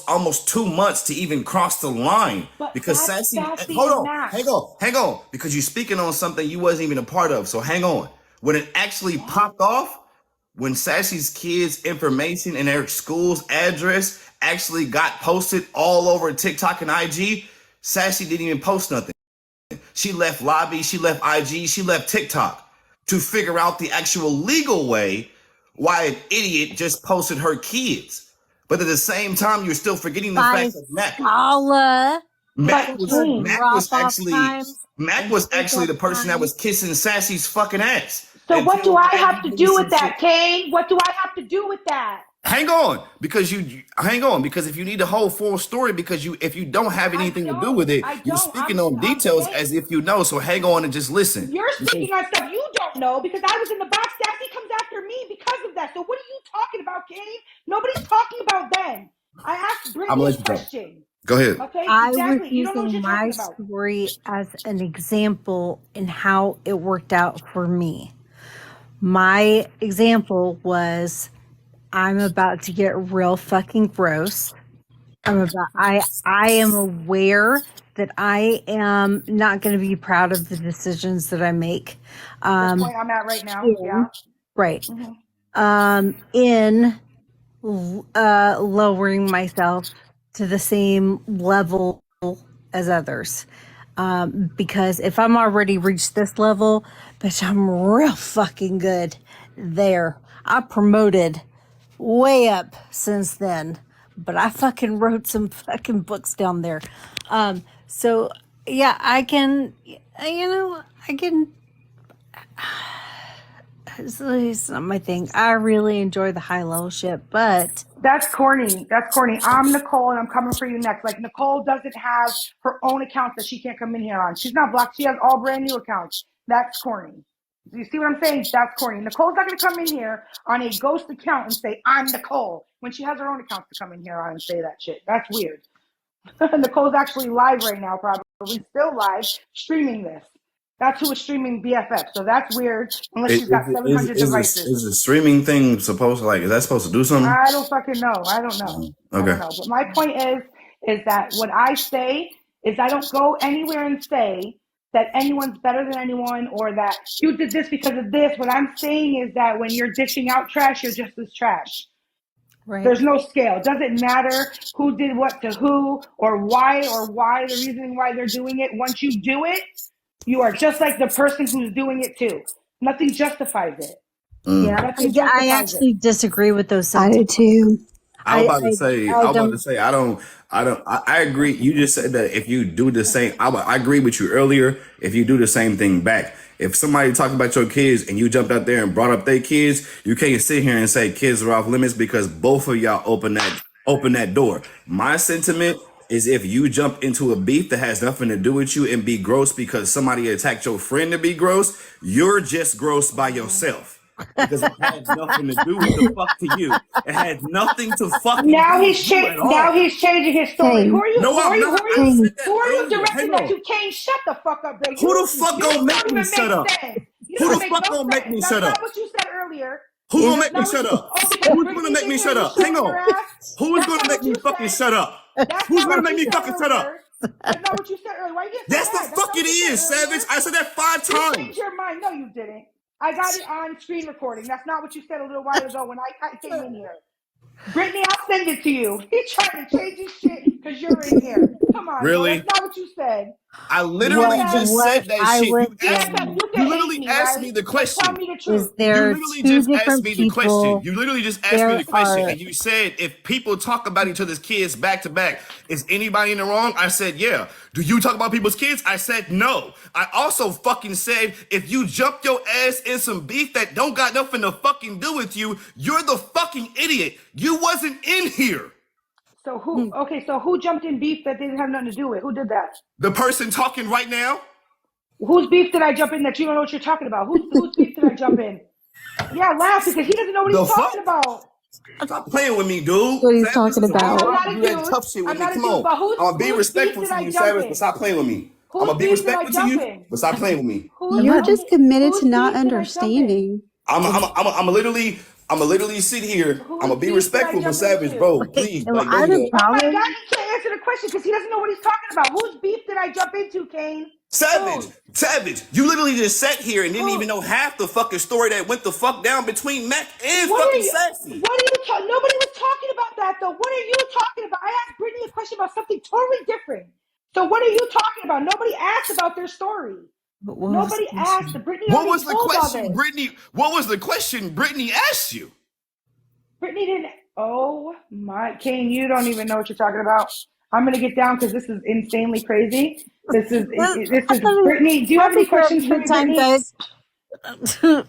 almost 2 months to even cross the line But because that's Sassy. Sassy Hold and on, Max. hang on, because you're speaking on something you wasn't even a part of. So hang on. When it actually popped off, when Sassy's kids' information and their school's address actually got posted all over TikTok and IG, Sassy didn't even post nothing. She left Lobby, she left IG, she left TikTok to figure out the actual legal way why an idiot just posted her kids. But at the same time, you're still forgetting the By fact that Sala, Mac But was Kane, Mac drop was off actually times Mac and was pick actually up the person that times. was kissing Sassy's fucking ass so what do until I Maggie have to did do some with shit. that, Kane? What do I have to do with that? Hang on, because if you need the whole full story, because if you don't have anything to do with it, I you're don't. speaking on I'm details saying as if you know. So hang on and just listen. you're Because speaking on stuff you don't know because I was in the box. Sassy comes after me because of that. So what are you talking about, Kane? Nobody's talking about them. I asked I'm gonna Brittany a let you talk. question. Go ahead. Okay, I was exactly. You don't know what using you're my talking about. story as an example in how it worked out for me. My example was I'm about to get real fucking gross. I am aware that I am not going to be proud of the decisions that I make. The point I'm at right now. Yeah. Right. Mm-hmm. In lowering myself to the same level as others. Because if I'm already reached this level, bitch, I'm real fucking good there. I promoted way up since then, but I fucking wrote some fucking books down there. So yeah, I can, I can. It's not my thing. I really enjoy the high level shit, but That's corny. That's corny. I'm Nicole and I'm coming for you next. Like Nicole doesn't have her own accounts that she can't come in here on. She's not blocked. She has all brand new accounts. That's corny. You see what I'm saying? That's corny. Nicole's not going to come in here on a ghost account and say, I'm Nicole, when she has her own accounts to come in here on and say that shit. That's weird. Nicole's actually live right now, probably still live, streaming this. That's who is streaming BFF. So that's weird, unless she's got 700 devices. Is the streaming thing supposed to is that supposed to do something? I don't fucking know. I don't know. I Okay. don't know. But my point is that what I say is I don't go anywhere and say that anyone's better than anyone or that you did this because of this. What I'm saying is that when you're dishing out trash, you're just as trash. right. There's no scale. It doesn't matter who did what to who or why the reasoning why they're doing it. Once you do it, you are just like the person who's doing it too. Nothing justifies it. Yeah, Nothing I justifies actually it. disagree with those I do sentiments. too. I was about to I say, don't. I agree. You just said that if you do the same, I agree with you earlier. If you do the same thing back, if somebody talked about your kids and you jumped out there and brought up their kids, you can't sit here and say kids are off limits because both of y'all open that door. My sentiment is if you jump into a beef that has nothing to do with you and be gross because somebody attacked your friend to be gross, you're just gross by yourself. Because it had nothing to do with the fuck to you. It had nothing to fucking Now do he's with you at all. now he's changing his story. Kane. Who are you? No, Who are I'm you? not. Who are I you? said that Who are you earlier. directing Hang that on. to? Kane, shut the fuck up, bro. Who the fuck You gonna don't make even me make shut up? sense. You Who don't the make fuck no gonna make sense. me That's shut not up? what you said earlier. Who's gonna That's make me not what shut you. up? Oh, because Who's gonna Brittany's make in me here shut and up? you're Hang showing her on. ass. Who is That's gonna not make what me you fucking said. shut up? That's Who's not gonna what make you me said fucking shut up? earlier. That's not what you said earlier. Why you get so Yes, the mad? That's fuck not it what you said is, Savage. earlier. I said that 5 You changed times. your mind. No, you didn't. I got it on screen recording. That's not what you said a little while ago when I came in here. Brittany, I'll send it to you. He's trying to change his shit because you're in here. Come on, bro. That's Really? not what you said. I BFF, literally just What said that I shit. was BFF, you You can hate literally me, asked right? me the Just tell question. me the is truth. You there literally two just asked different me the question. people. You literally just asked me There the question, are and you said if people talk about each other's kids back to back, is anybody in the wrong? I said yeah. Do you talk about people's kids? I said no. I also fucking said if you jump your ass in some beef that don't got nothing to fucking do with you, you're the fucking idiot. You wasn't in here. So who? Okay, so who jumped in beef that didn't have nothing to do with? Who did that? The person talking right now. Whose beef did I jump in that you don't know what you're talking about? Whose beef did I jump in? Yeah, laugh because he doesn't know what The he's fuck? talking about. Stop playing with me, dude. What he's Savage, this talking is a real I'm about. time not to a do that dude. tough shit with I'm me. not a Come dude. on. But I'm gonna be whose beef respectful did to I you, jump Savage, but in? stop playing with me. I'm Whose gonna be beef did I respectful to jump you, in? but stop playing with me. Whose You're just committed to not beef did I jump in? understanding. I'm literally. I'm gonna literally sit here. I'm gonna Whose be beef did I respectful for jump Savage, into? bro. Please, Well, like, I don't have do a that. Oh my problem. God, he can't answer the question because he doesn't know what he's talking about. Whose beef did I jump into, Kane? Savage, Whose? Savage, you literally just sat here and didn't Who? even know half the fucking story that went the fuck down between Mac and What are fucking you? Sassy. What are you talking? Nobody was talking about that though. What are you talking about? I asked Brittany a question about something totally different. So what are you talking about? Nobody asked about their story. What was the Nobody asked. question? Brittany What already was the told all question, this. Brittany? What was the question Brittany asked you? Brittany didn't. Oh my, Kane, you don't even know what you're talking about. I'm gonna get down because this is insanely crazy. This is Brittany. Do you have any questions for Good me, time, Brittany? guys. Do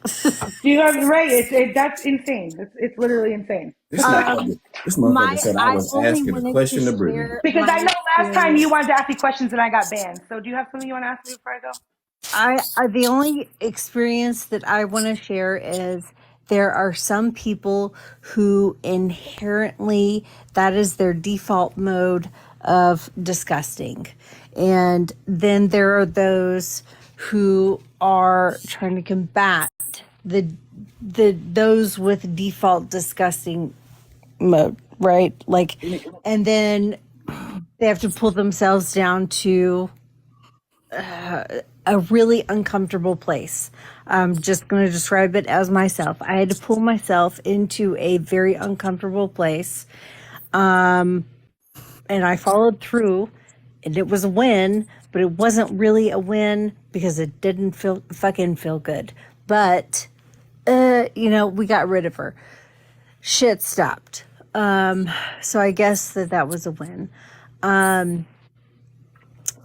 you have right? That's insane. It's literally insane. This motherfucker, this motherfucker said I I was only asking a wanted to question to Brittany. share Because my I know last time you experience. wanted to ask me questions and I got banned. So do you have something you want to ask me before I go? The only experience that I want to share is there are some people who inherently that is their default mode of disgusting. And then there are those who are trying to combat the those with default disgusting mode, right? Like, and then they have to pull themselves down to a really uncomfortable place. I'm just going to describe it as myself. I had to pull myself into a very uncomfortable place. And I followed through, and it was a win, but it wasn't really a win because it didn't feel good. But, we got rid of her. Shit stopped. So I guess that was a win.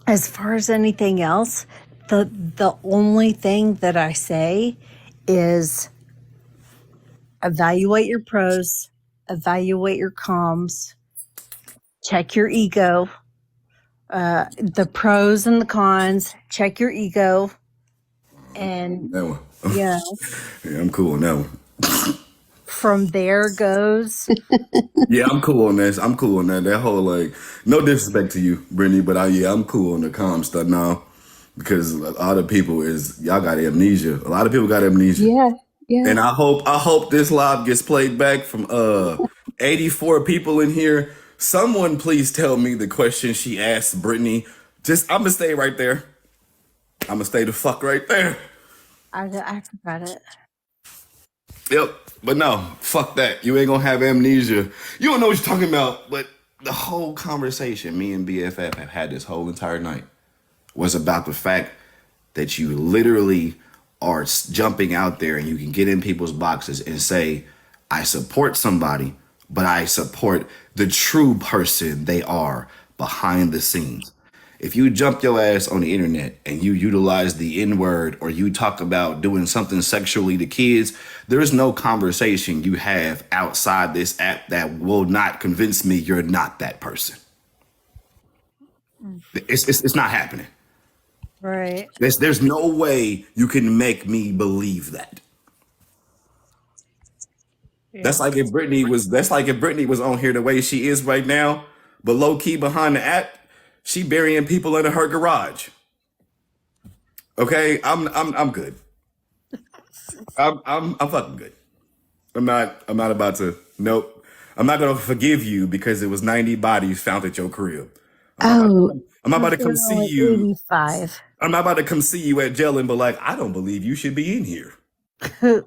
As far as anything else, the only thing that I say is evaluate your pros, evaluate your cons, check your ego, the pros and the cons, check your ego, and That one. yeah, Yeah, I'm cool on that one. from there goes. Yeah, I'm cool on this. I'm cool on that. That whole like, no disrespect to you, Brittany, but I'm cool on the calm stuff now because a lot of people y'all got amnesia. A lot of people got amnesia, Yeah. and I hope this live gets played back from 84 people in here. Someone please tell me the question she asked Brittany. I'm gonna stay right there. I'm gonna stay the fuck right there. I forgot it. Yep. But no, fuck that. You ain't gonna have amnesia. You don't know what you're talking about. But the whole conversation me and BFF have had this whole entire night was about the fact that you literally are jumping out there and you can get in people's boxes and say, I support somebody, but I support the true person they are behind the scenes. If you jump your ass on the internet and you utilize the N word or you talk about doing something sexually to kids, there's no conversation you have outside this app that will not convince me you're not that person. It's not happening. Right. There's no way you can make me believe that. That's like if Brittany was on here the way she is right now, but low key behind the app, she burying people under her garage. Okay, I'm good. I'm fucking good. I'm not about to. Nope. I'm not gonna forgive you because it was 90 bodies found at your crib. Oh, I'm not about to There come were see only you. 85. I'm not about to come see you at jail and be like, I don't believe you should be in here.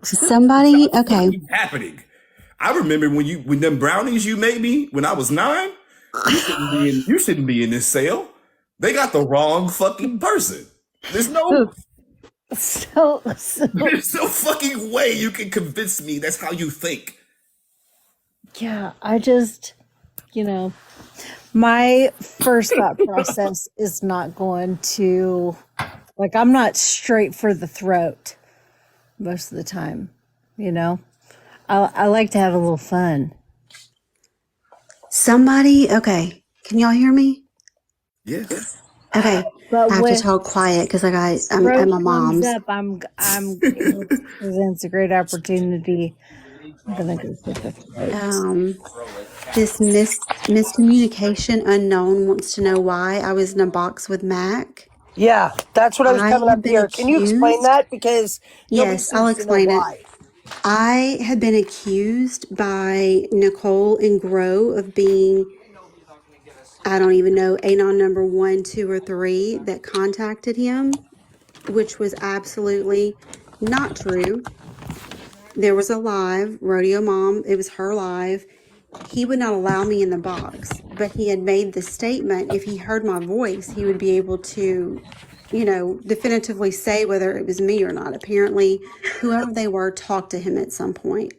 somebody. Okay. Keep happening. I remember when them brownies you made me when I was 9. You shouldn't be in this cell. They got the wrong fucking person. There's no So there's no fucking way you can convince me that's how you think. yeah, I just, my first thought process is not going to, like, I'm not straight for the throat most of the time, I like to have a little fun. Somebody. Okay. Can y'all hear me? Yes. Okay. But I have to when talk quiet because I'm throat at my comes mom's. up, it presents a great opportunity. I'm gonna go get the throat. This miscommunication unknown wants to know why I was in a box with Mac. Yeah, that's what I was I coming have up been here. Can you explain accused. that? Because nobody Yes, I'll seems to know explain it. why. I had been accused by Nicole and Grow of being, I don't even know, Anon number 1, 2, or 3 that contacted him, which was absolutely not true. There was a live, Rodeo Mom, it was her live. He would not allow me in the box, but he had made the statement if he heard my voice, he would be able to, definitively say whether it was me or not. Apparently, whoever they were talked to him at some point.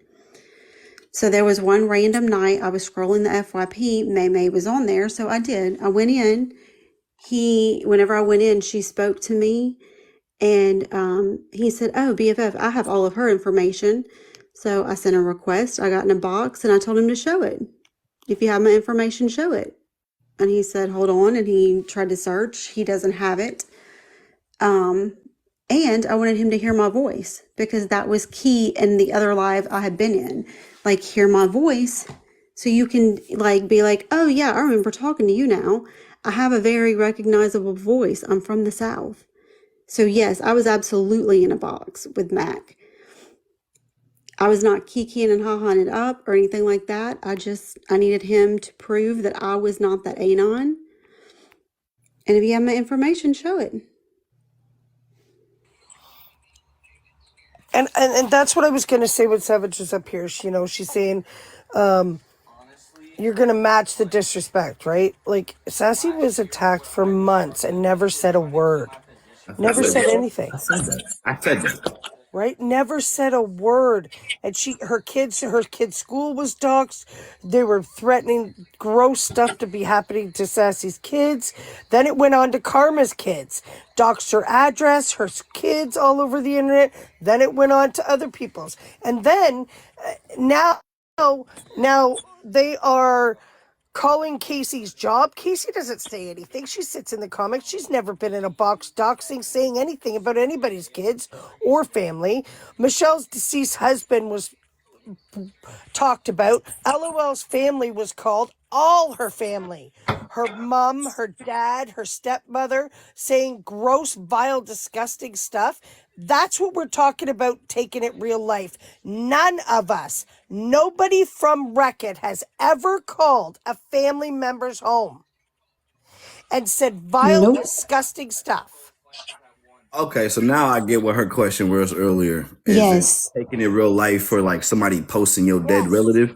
So there was one random night I was scrolling the FYP, May was on there, so I did. I went in. Whenever I went in, she spoke to me, and he said, "Oh, BFF, I have all of her information." So I sent a request. I got in a box, and I told him to show it. If you have my information, show it. And he said, "Hold on," and he tried to search. He doesn't have it. And I wanted him to hear my voice because that was key in the other live I had been in. Like, hear my voice so you can be like, "Oh yeah, I remember talking to you now. I have a very recognizable voice. I'm from the South." So yes, I was absolutely in a box with Mac. I was not kikiing and ha-haing it up or anything like that. I needed him to prove that I was not that Anon. And if you have my information, show it. And that's what I was going to say when Savage was up here. She's saying, you're going to match the disrespect, right? Like, Sassy was attacked for months and never said a word. Never said anything. I said that. Right? Never said a word. And her kids' school was doxxed. They were threatening gross stuff to be happening to Sassy's kids. Then it went on to Karma's kids. Doxed her address, her kids all over the internet. Then it went on to other people's. And then now they are calling Casey's job. Casey doesn't say anything. She sits in the comments. She's never been in a box doxing, saying anything about anybody's kids or family. Michelle's deceased husband was talked about. LOL's family was called. All her family. Her mom, her dad, her stepmother, saying gross, vile, disgusting stuff. That's what we're talking about, taking it real life. None of us, nobody from Wreck-It has ever called a family member's home and said vile, Nope. disgusting stuff. Okay, so now I get what her question was earlier. Yes. Taking it real life for like somebody posting your dead relative?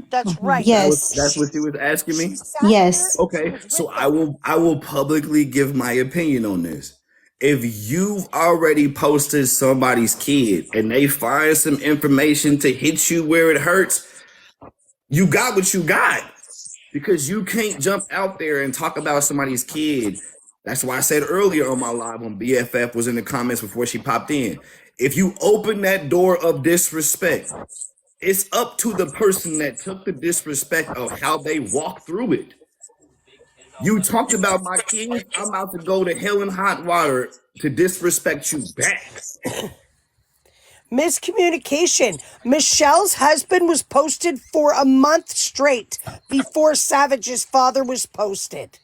That's right. Yes. That's what she was asking me? Yes. Okay, so I will publicly give my opinion on this. If you've already posted somebody's kid and they find some information to hit you where it hurts, you got what you got. Because you can't jump out there and talk about somebody's kid. That's why I said earlier on my live when BFF was in the comments before she popped in. If you open that door of disrespect, it's up to the person that took the disrespect of how they walk through it. You talked about my kids. I'm about to go to hell and hot water to disrespect you back. Miscommunication. Michelle's husband was posted for a month straight before Savage's father was posted.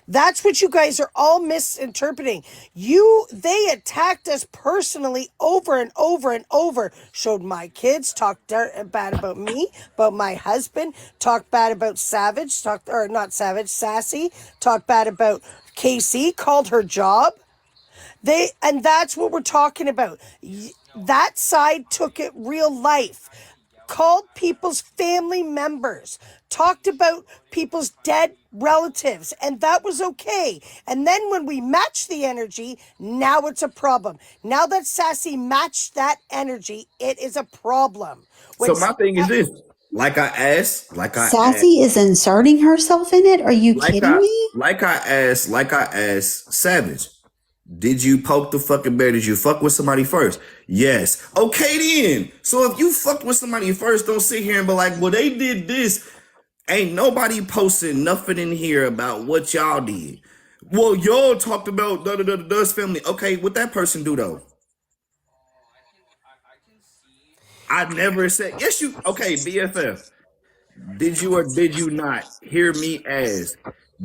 That's what you guys are all misinterpreting. They attacked us personally over and over and over. Showed my kids, talked bad about me, about my husband, talked bad about Savage, Sassy, talked bad about Casey, called her job. And that's what we're talking about. That side took it real life. Called people's family members, talked about people's dead relatives, and that was okay. And then when we matched the energy, now it's a problem. Now that Sassy matched that energy, it is a problem. So my thing is this. Sassy is inserting herself in it? Are you kidding me? Like I asked Savage. Did you poke the fucking bear? Did you fuck with somebody first? Yes. Okay then. So if you fucked with somebody first, don't sit here and be like, well, they did this. Ain't nobody posted nothing in here about what y'all did. Well, y'all talked about the family. Okay, what that person do though? I never said, yes, you, okay, BFF. Did you or did you not hear me ask,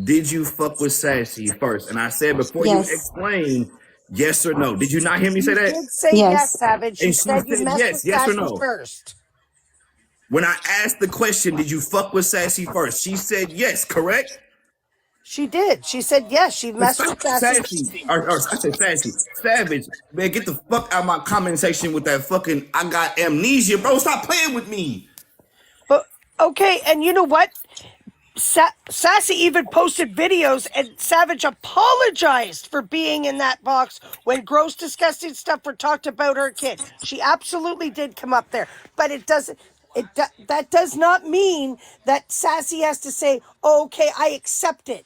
did you fuck with Sassy first? And I said, before you Yes. explain, Yes or no? Did you not hear me say You that? did say yes, Yes. Savage. You And she said you said messed with yes. Yes or Sassy no? first. When I asked the question, did you fuck with Sassy first? She said yes, correct? She did. She said yes. She messed with Stop Sassy. Sassy. Or I said Sassy. Savage. Man, get the fuck out of my comment section with that fucking I got amnesia, bro. Stop playing with me. But okay, and you know what? Sassy even posted videos, and Savage apologized for being in that box when gross, disgusting stuff were talked about her kid. She absolutely did come up there, but it doesn't. That does not mean that Sassy has to say, oh, "Okay, I accept it."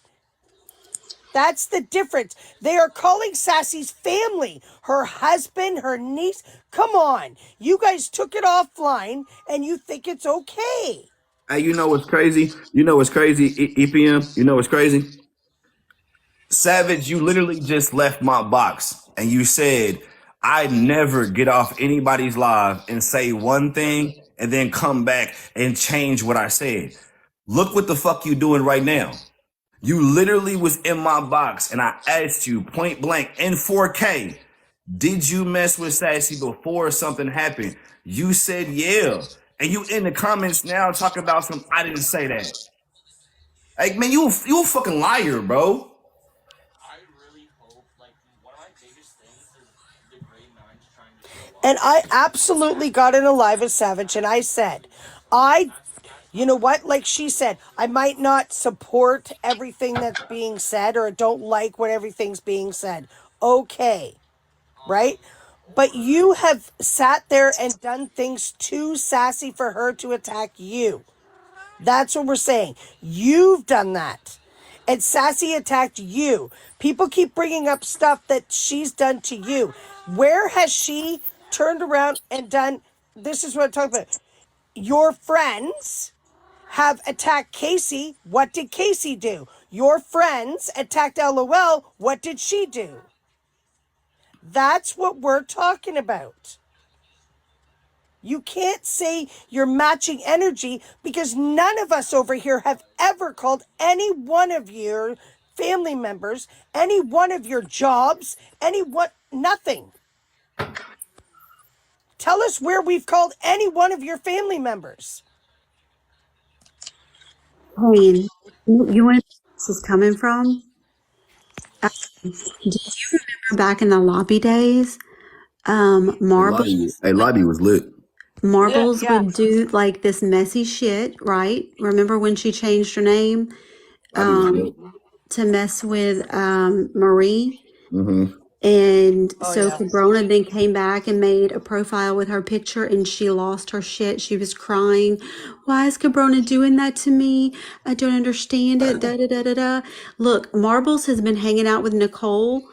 That's the difference. They are calling Sassy's family, her husband, her niece. Come on, you guys took it offline, and you think it's okay. Hey, you know what's crazy? You know what's crazy, EPM? You know what's crazy? Savage, you literally just left my box and you said, I never get off anybody's live and say one thing and then come back and change what I said. Look what the fuck you doing right now. You literally was in my box and I asked you point blank in 4K, did you mess with Sassy before something happened? You said yeah. And you in the comments now talking about some, I didn't say that. Like, man, you a fucking liar, bro. And I absolutely got in a live with Savage, and I said, you know what? Like she said, I might not support everything that's being said, or don't like what everything's being said. Okay, right? But you have sat there and done things too sassy for her to attack you. That's what we're saying. You've done that. And Sassy attacked you. People keep bringing up stuff that she's done to you. Where has she turned around and done? This is what I'm talking about. Your friends have attacked Casey. What did Casey do? Your friends attacked LOL. What did she do? That's what we're talking about. You can't say you're matching energy because none of us over here have ever called any one of your family members, any one of your jobs, nothing. Tell us where we've called any one of your family members. Kane, you want to know where this is coming from? Do you remember back in the lobby days, Hey, Lottie, Marbles hey, Lottie was lit. Marbles Yeah. would do like this messy shit, right? Remember when she changed her name Lottie was lit. to mess with Marie? Mm-hmm. And Oh, so yeah. Cabrona then came back and made a profile with her picture and she lost her shit. She was crying. Why is Cabrona doing that to me? I don't understand it. Da da da da da. Look, Marbles has been hanging out with Nicole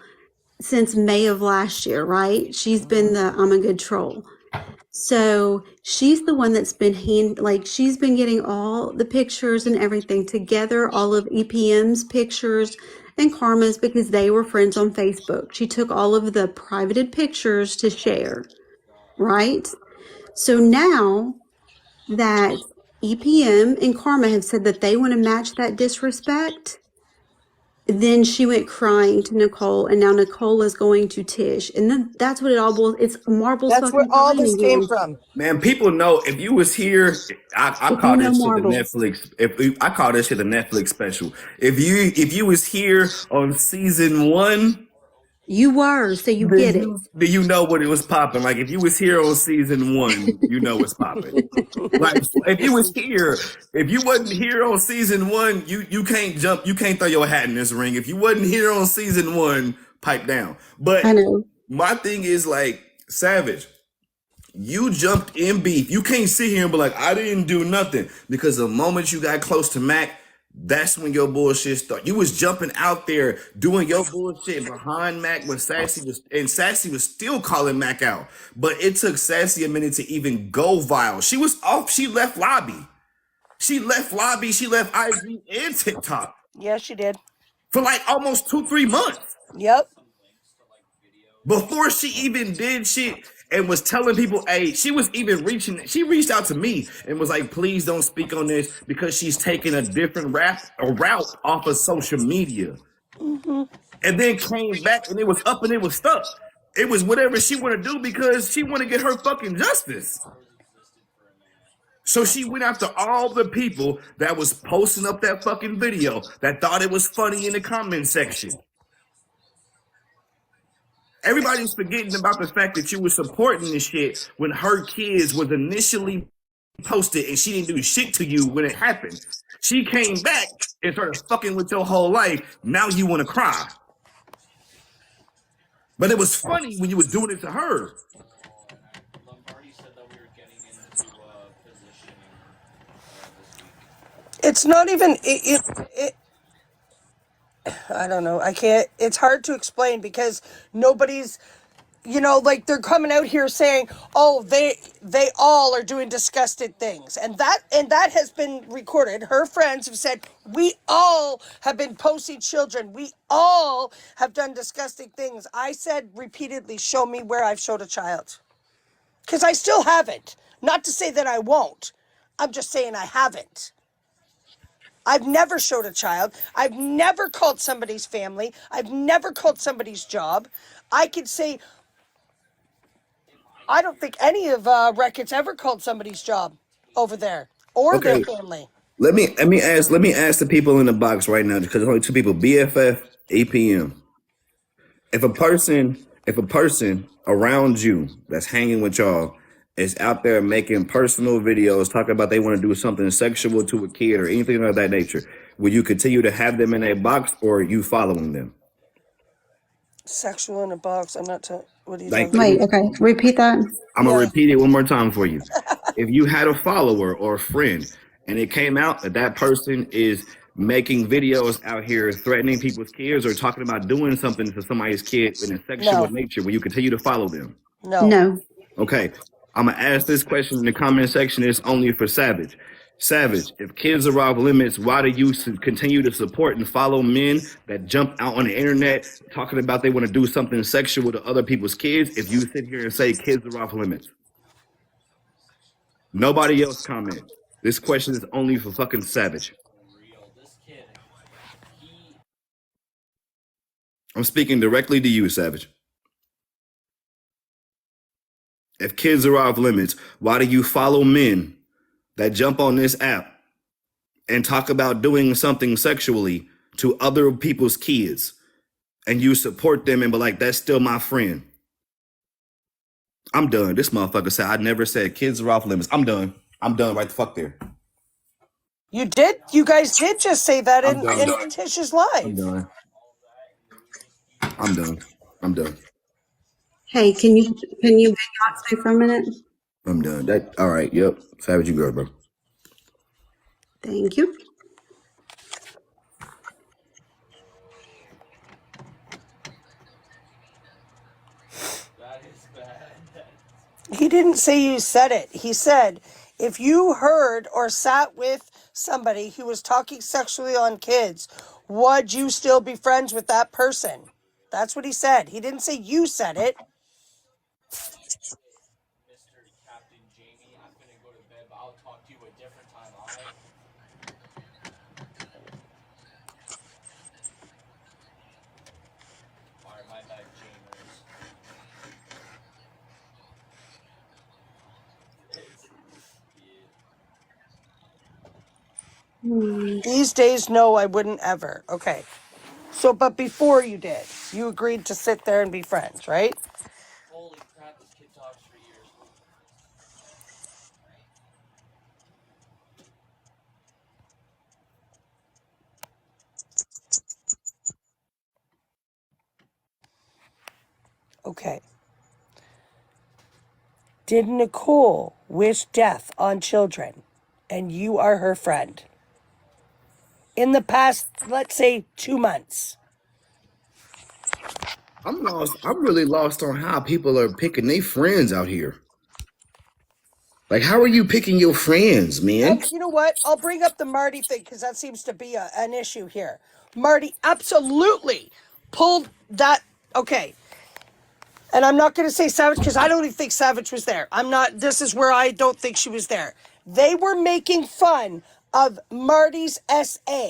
since May of last year, right? She's been the I'm a good troll. So she's the one that's been she's been getting all the pictures and everything together, all of EPM's pictures and Karma's because they were friends on Facebook. She took all of the privated pictures to share, right? So now that EPM and Karma have said that they want to match that disrespect, then she went crying to Nicole, and now Nicole is going to Tish, and then that's what it all boils. It's Marbles That's where fucking all time this came again. from. Man, people know if you was here, I If call you know this shit the Marbles, Netflix. I call this shit the Netflix special. If you was here on season one, you were, so you get it. then you know what it was popping. Like if you was here on season one, you know what's popping. Like if you was here, if you wasn't here on season one, you can't jump, you can't throw your hat in this ring. If you wasn't here on season one, pipe down. But I know. my thing is like Savage. You jumped in beef. You can't sit here and be like, I didn't do nothing. Because the moment you got close to Mac, that's when your bullshit started. You was jumping out there doing your bullshit behind Mac when Sassy was still calling Mac out. But it took Sassy a minute to even go viral. She was off, she left lobby. She left lobby, she left IG and TikTok Yeah, she did. for like almost 2-3 months. Yep. Before she even did shit and was telling people, hey, she reached out to me and was like, please don't speak on this because she's taking a different route off of social media. Mm-hmm. and then came back and it was up and it was stuck. It was whatever she want to do because she want to get her fucking justice. So she went after all the people that was posting up that fucking video that thought it was funny in the comment section. Everybody's forgetting about the fact that you were supporting this shit when her kids was initially posted and she didn't do shit to you when it happened. She came back and started fucking with your whole life. Now you want to cry. But it was funny when you was doing it to her. It's not even it. I don't know. I can't. It's hard to explain because nobody's. Like they're coming out here saying, "Oh, they all are doing disgusting things," and that has been recorded. Her friends have said, "We all have been posting children. We all have done disgusting things." I said repeatedly, "Show me where I've showed a child," because I still haven't. Not to say that I won't. I'm just saying I haven't. I've never showed a child. I've never called somebody's family. I've never called somebody's job. I could say I don't think any of Reckitt's ever called somebody's job over there or their Okay, family. let me ask the people in the box right now because there's only two people: BFF, APM. If a person around you that's hanging with y'all is out there making personal videos talking about they want to do something sexual to a kid or anything of that nature, will you continue to have them in a box or are you following them? Sexual in a box. I'm not. What are you Like, talking about? Wait, okay. Repeat that. I'm gonna Yeah. repeat it one more time for you. If you had a follower or a friend and it came out that that person is making videos out here threatening people's kids or talking about doing something to somebody's kid in a sexual No. nature, will you continue to follow them? No. No. Okay, I'm gonna ask this question in the comment section. It's only for Savage. Savage, if kids are off limits, why do you continue to support and follow men that jump out on the internet talking about they want to do something sexual to other people's kids? If you sit here and say kids are off limits, nobody else comment. This question is only for fucking Savage. I'm speaking directly to you, Savage. If kids are off limits, why do you follow men that jump on this app and talk about doing something sexually to other people's kids and you support them and be like, that's still my friend? I'm done. This motherfucker said, I never said kids are off limits. I'm done. I'm done right the fuck there. You did. You guys did just say that I'm in done. Tish's I'm live. done. I'm done. I'm done. Hey, can you stay for a minute? I'm done. That all right, yep. Savage you girl, bro. Thank you. He didn't say you said it. He said if you heard or sat with somebody who was talking sexually on kids, would you still be friends with that person? That's what he said. He didn't say you said it. These days, no, I wouldn't ever. Okay. So, but before you did, you agreed to sit there and be friends, right? Okay. Did Nicole wish death on children and you are her friend? In the past, let's say 2 months. I'm lost. I'm really lost on how people are picking their friends out here. Like, how are you picking your friends, man? You know what? I'll bring up the Marty thing because that seems to be an issue here. Marty absolutely pulled that. Okay. And I'm not going to say Savage because I don't even think Savage was there. I'm not, this is where I don't think she was there. They were making fun of Marty's SA,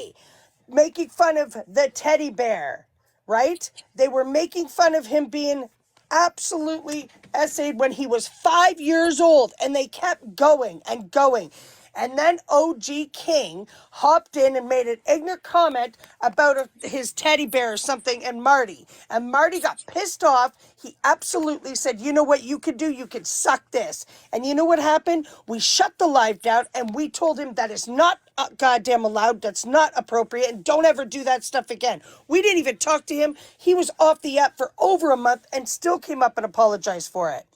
making fun of the teddy bear, right? They were making fun of him being absolutely essayed when he was 5 years old, and they kept going and going. And then OG King hopped in and made an ignorant comment about his teddy bear or something and Marty. And Marty got pissed off. He absolutely said, you know what you could do? You could suck this. And you know what happened? We shut the live down and we told him that is not goddamn allowed. That's not appropriate. And don't ever do that stuff again. We didn't even talk to him. He was off the app for over a month and still came up and apologized for it.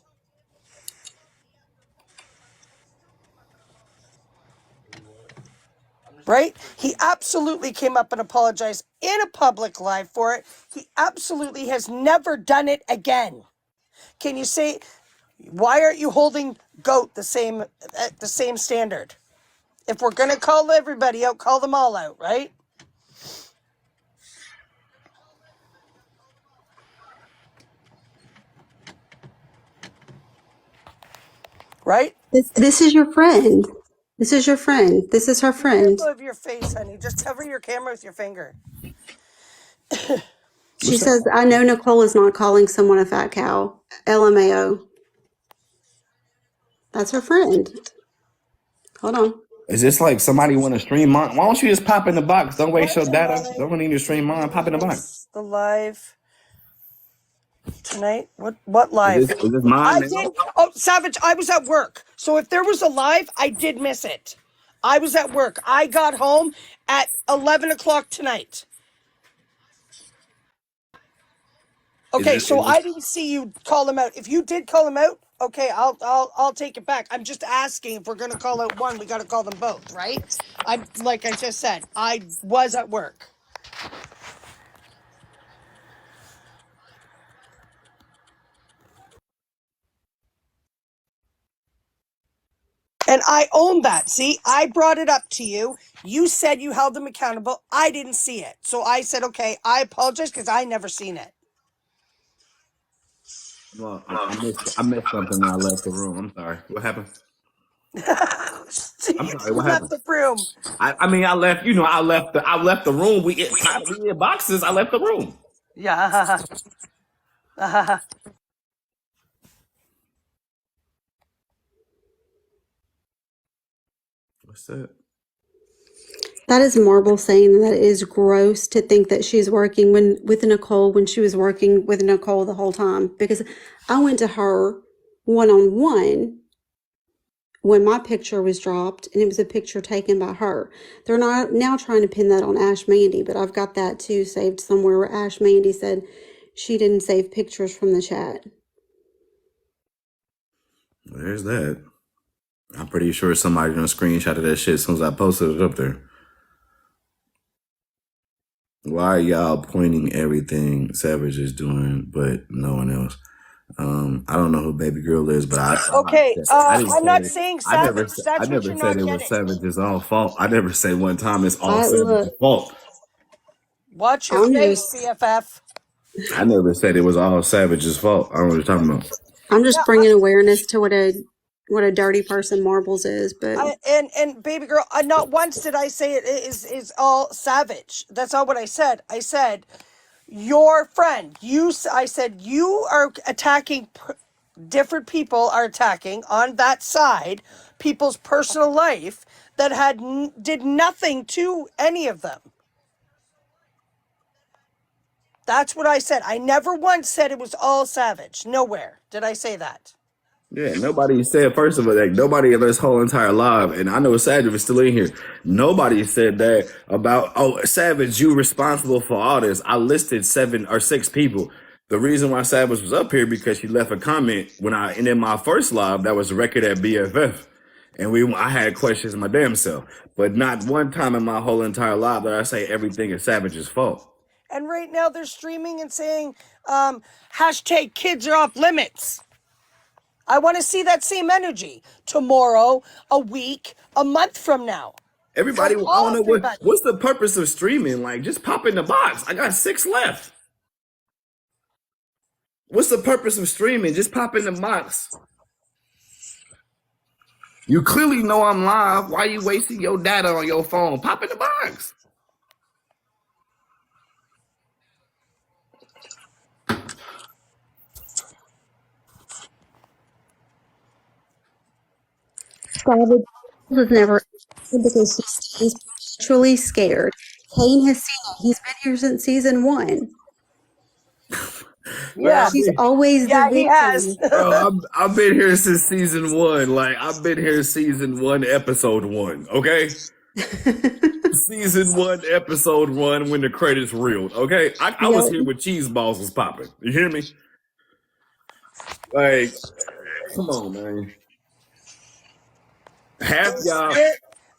Right? He absolutely came up and apologized in a public live for it. He absolutely has never done it again. Can you say, why aren't you holding GOAT the same standard? If we're gonna call everybody out, call them all out, right? Right? This is your friend. This is your friend. This is her Be friend. careful of your face, honey. Just cover your camera with your finger. She says, I know Nicole is not calling someone a fat cow. LMAO. That's her friend. Hold on. Is this like somebody want to stream mine? Why don't you just pop in the box? Don't waste your Watch data. the Don't need to stream mine. Pop in the box. The live tonight. What live? Is this mine I now? did. Oh, Savage, I was at work. So if there was a live, I did miss it. I was at work. I got home at 11 o'clock tonight. Okay, so I didn't see you call him out. If you did call him out, okay, I'll take it back. I'm just asking if we're gonna call out one, we gotta call them both, right? Like I just said, I was at work. And I own that. See, I brought it up to you. You said you held them accountable. I didn't see it. So I said, okay, I apologize because I never seen it. Well, I missed something when I left the room. I'm sorry. What happened? I'm sorry. You What left happened? the room. I mean, I left. You know, I left the room. We in boxes. I left the room. Yeah. What's that? That is Marble saying that it is gross to think that she's working with Nicole when she was working with Nicole the whole time. Because I went to her one-on-one when my picture was dropped, and it was a picture taken by her. They're not now trying to pin that on Ash Mandy, but I've got that too saved somewhere where Ash Mandy said she didn't save pictures from the chat. There's that. I'm pretty sure somebody done screenshotted that shit as soon as I posted it up there. Why are y'all pointing everything Savage is doing, but no one else? I don't know who Baby Girl is, but Okay, I didn't I'm not say saying I never Savage. That's I what never you're said not it was getting. Savage's own fault. I never said one time it's all Look, Savage's fault. Watch your I'm face, just BFF. I never said it was all Savage's fault. I don't know what you're talking about. Yeah, bringing awareness to what a dirty person Marbles is, but and baby girl, not once did I say it is all Savage. That's not what I said. I said your friend. I said you are attacking. Different people are attacking on that side people's personal life that did nothing to any of them. That's what I said. I never once said it was all Savage. Nowhere did I say that. Yeah, nobody said, first of all, like, nobody in this whole entire live, and I know Savage is still in here. Nobody said that about, oh, Savage, you responsible for all this. I listed 7 or 6 people. The reason why Savage was up here because she left a comment when I ended my first live that was a record at BFF. And I had questions my damn self. But not one time in my whole entire life that I say everything is Savage's fault. And right now they're streaming and saying, hashtag kids are off limits. I want to see that same energy tomorrow, a week, a month from now. Everybody, I From don't know everybody. what's the purpose of streaming? Like, just pop in the box. I got 6 left. What's the purpose of streaming? Just pop in the box. You clearly know I'm live. Why are you wasting your data on your phone? Pop in the box. Savage is never because she stays perpetually scared. Kane has seen it. He's been here since season 1. Yeah. She's always the Yeah, he has. victim. Bro, I've been here since season 1. Like, I've been here season 1, episode 1. Okay, season 1, episode 1, when the credits reeled. Okay, I was Yep. here when cheese balls was popping. You hear me? Like, come on, man. Half y'all.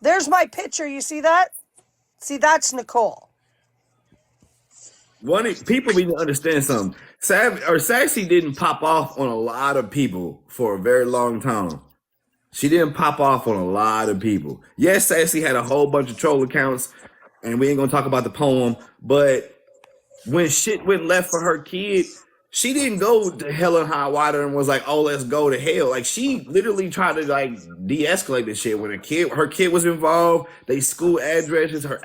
There's my picture. You see that? See, that's Nicole. People need to understand something. Sassy didn't pop off on a lot of people for a very long time. She didn't pop off on a lot of people. Yes, Sassy had a whole bunch of troll accounts, and we ain't gonna talk about the poem, but when shit went left for her kid, she didn't go to hell and high water and was like, "Oh, let's go to hell." Like, she literally tried to like de-escalate this shit. When her kid was involved, they school addresses, her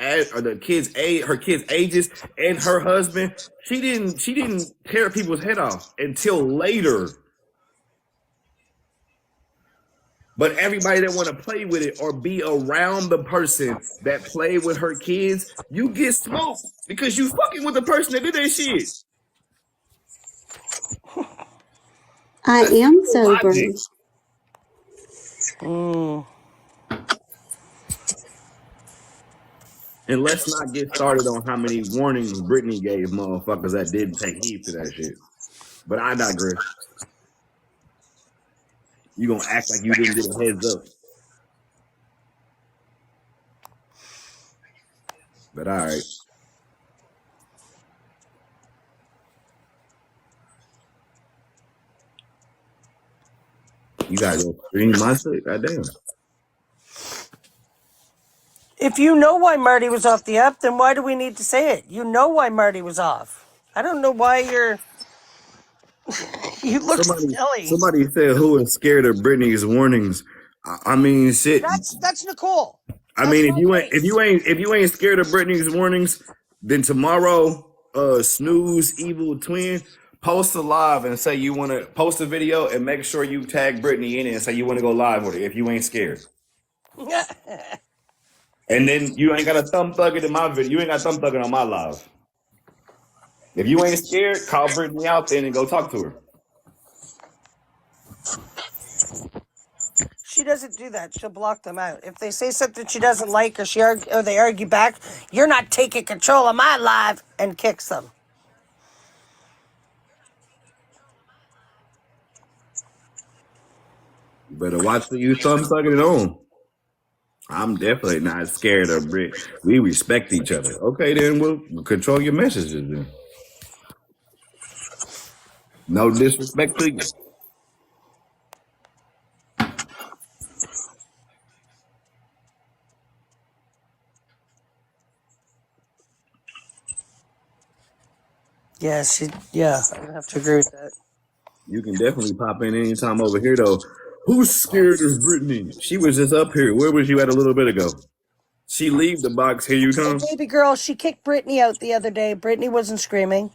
kids' ages, and her husband. She didn't tear people's head off until later. But everybody that want to play with it or be around the person that played with her kids, you get smoked because you fucking with the person that did that shit. I am sober. Logic. And let's not get started on how many warnings Brittany gave motherfuckers that didn't take heed to that shit. But I digress. You gonna act like you didn't get a heads up. But all right. You gotta go stream my shit. Goddamn. If you know why Marty was off the app, then why do we need to say it? You know why Marty was off. I don't know why you're. You look silly. Somebody said who is scared of Brittany's warnings. I mean, shit. That's Nicole. I mean, if you ain't scared of Brittany's warnings, then tomorrow, Snooze Evil Twin, post a live and say you want to post a video and make sure you tag Brittany in it and say you want to go live with it if you ain't scared. And then you ain't got a thumb thug it in my video. You ain't got thumb thug it on my live. If you ain't scared, call Brittany out then and go talk to her. She doesn't do that. She'll block them out. If they say something she doesn't like or they argue back, you're not taking control of my live, and kicks them. You better watch who you thumb thugging it on. I'm definitely not scared of Brit. We respect each other. Okay, then we'll control your messages then. No disrespect to you. Yeah, I would have to agree with that. You can definitely pop in anytime over here though. Who's scared of Brittany? She was just up here. Where was you at a little bit ago? She leave the box. Here you come. Baby girl, she kicked Brittany out the other day. Brittany wasn't screaming.